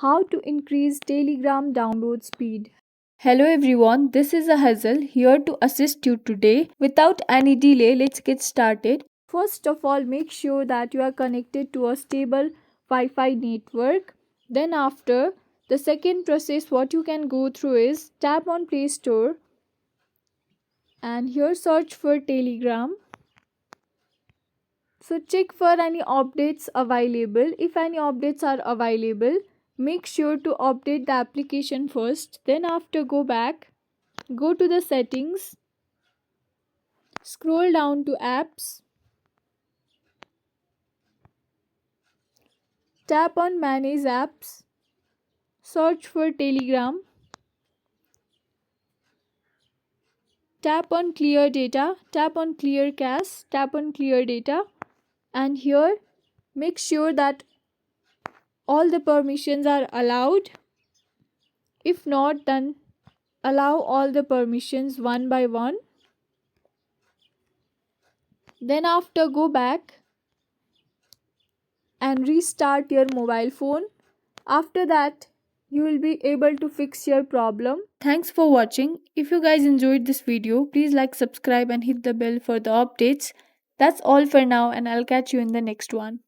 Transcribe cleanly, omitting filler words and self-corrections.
How to increase Telegram download speed. Hello everyone, this is Hazel here to assist you today. Without any delay, let's get started. First of all, make sure that you are connected to a stable Wi-Fi network. Then after, the second process what you can go through is tap on Play Store and here search for Telegram. So check for any updates available. If any updates are available, make sure to update the application first. Then after go back, go to the settings, scroll down to apps, tap on manage apps, search for Telegram, tap on clear data, tap on clear cache, tap on clear data, and here make sure that all the permissions are allowed. If not, then allow all the permissions one by one. Then after go back and restart your mobile phone. After that you will be able to fix your problem. Thanks for watching. If you guys enjoyed this video, please like, subscribe and hit the bell for the updates. That's all for now and I'll catch you in the next one.